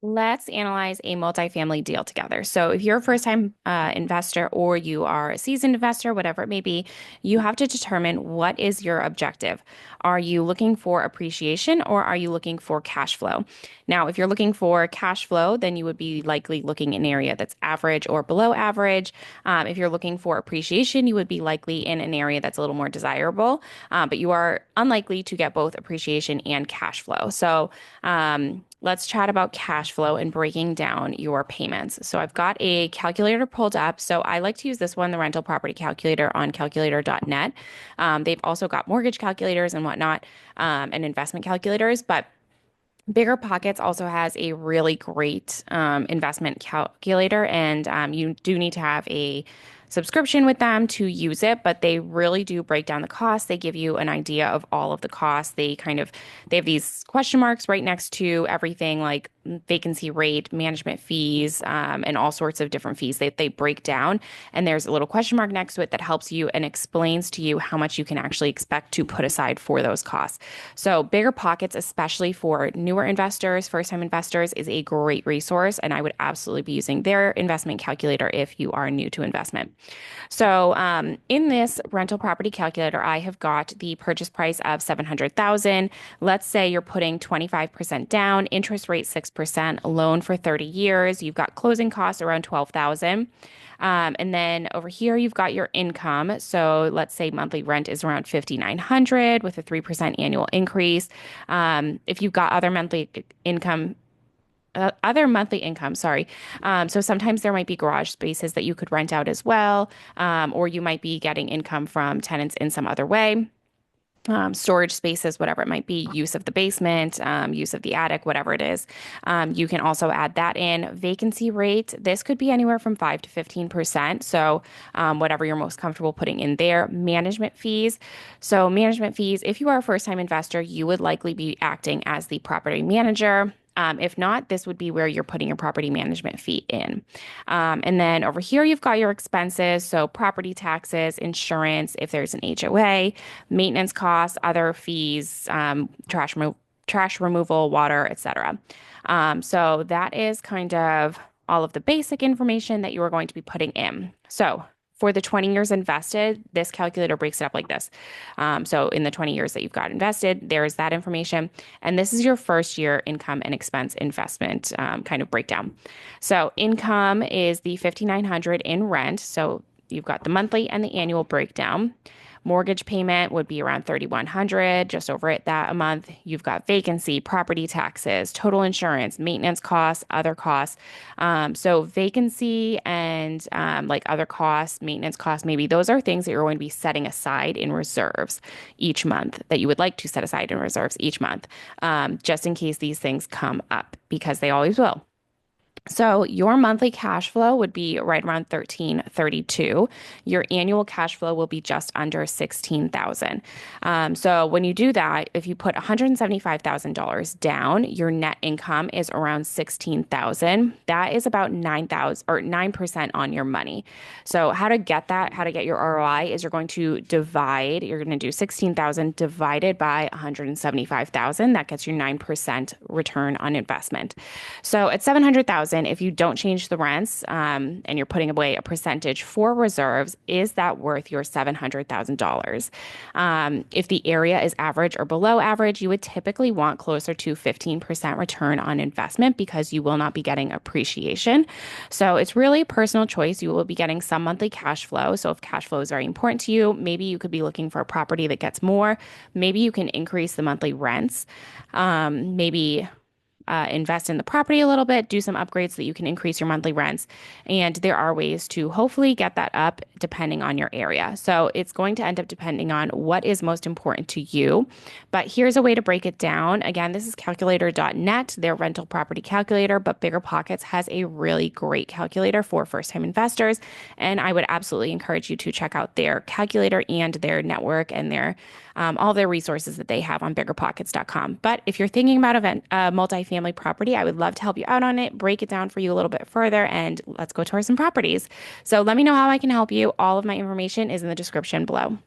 Let's analyze a multifamily deal together. So, if you're a first-time investor or you are a seasoned investor, whatever it may be, you have to determine what is your objective. Are you looking for appreciation or are you looking for cash flow? Now, if you're looking for cash flow, then you would be likely looking in an area that's average or below average. If you're looking for appreciation, you would be likely in an area that's a little more desirable, but you are unlikely to get both appreciation and cash flow. So, let's chat about cash flow and breaking down your payments. So I've got a calculator pulled up. So I like to use this one, the rental property calculator on calculator.net. They've also got mortgage calculators and whatnot, and investment calculators, but Bigger Pockets also has a really great investment calculator, and you do need to have a subscription with them to use it, but they really do break down the costs. They give you an idea of all of the costs. They have these question marks right next to everything like vacancy rate, management fees, and all sorts of different fees that they break down. And there's a little question mark next to it that helps you and explains to you how much you can actually expect to put aside for those costs. So Bigger Pockets, especially for newer investors, first-time investors, is a great resource, and I would absolutely be using their investment calculator if you are new to investment. So, in this rental property calculator, I have got the purchase price of 700,000. Let's say you're putting 25% down, interest rate 6%, loan for 30 years. You've got closing costs around 12,000. And then over here, you've got your income. So let's say monthly rent is around 5,900 with a 3% annual increase. If you've got other monthly income, sorry. So sometimes there might be garage spaces that you could rent out as well, or you might be getting income from tenants in some other way. Storage spaces, whatever it might be, use of the basement, use of the attic, whatever it is. You can also add that in. Vacancy rate, this could be anywhere from 5 to 15%. So, whatever you're most comfortable putting in there. Management fees. So, management fees, if you are a first time investor, you would likely be acting as the property manager. If not, this would be where you're putting your property management fee in. And then over here, you've got your expenses. So property taxes, insurance, if there's an HOA, maintenance costs, other fees, trash removal, water, etc. So that is kind of all of the basic information that you are going to be putting in. So for the 20 years invested, this calculator breaks it up like this. So in the 20 years that you've got invested, there's that information. And this is your first year income and expense investment kind of breakdown. So income is the 5,900 in rent. So you've got the monthly and the annual breakdown. Mortgage payment would be around 3,100, just over it that a month. You've got vacancy, property taxes, total insurance, maintenance costs, other costs. So vacancy and like other costs, maintenance costs, maybe those are things that you're going to be setting aside in reserves each month that you would like to set aside in reserves each month, just in case these things come up because they always will. So your monthly cash flow would be right around 1332. Your annual cash flow will be just under 16,000. So when you do that, if you put $175,000 down, your net income is around 16,000. That is about 9,000 or 9% on your money. So how to get that, how to get your ROI is you're going to divide, you're going to do 16,000 divided by 175,000. That gets you 9% return on investment. So at 700,000, if you don't change the rents, and you're putting away a percentage for reserves, is that worth your $700,000? If the area is average or below average, you would typically want closer to 15% return on investment because you will not be getting appreciation. So it's really personal choice. You will be getting some monthly cash flow. So if cash flow is very important to you, maybe you could be looking for a property that gets more. Maybe you can increase the monthly rents. Maybe invest in the property a little bit, do some upgrades so that you can increase your monthly rents. And there are ways to hopefully get that up depending on your area. So it's going to end up depending on what is most important to you. But here's a way to break it down. Again, this is calculator.net, their rental property calculator, but Bigger Pockets has a really great calculator for first time investors. And I would absolutely encourage you to check out their calculator and their network and their all their resources that they have on biggerpockets.com. But if you're thinking about a multifamily property, I would love to help you out on it, break it down for you a little bit further, and let's go tour some properties. So let me know how I can help you. All of my information is in the description below.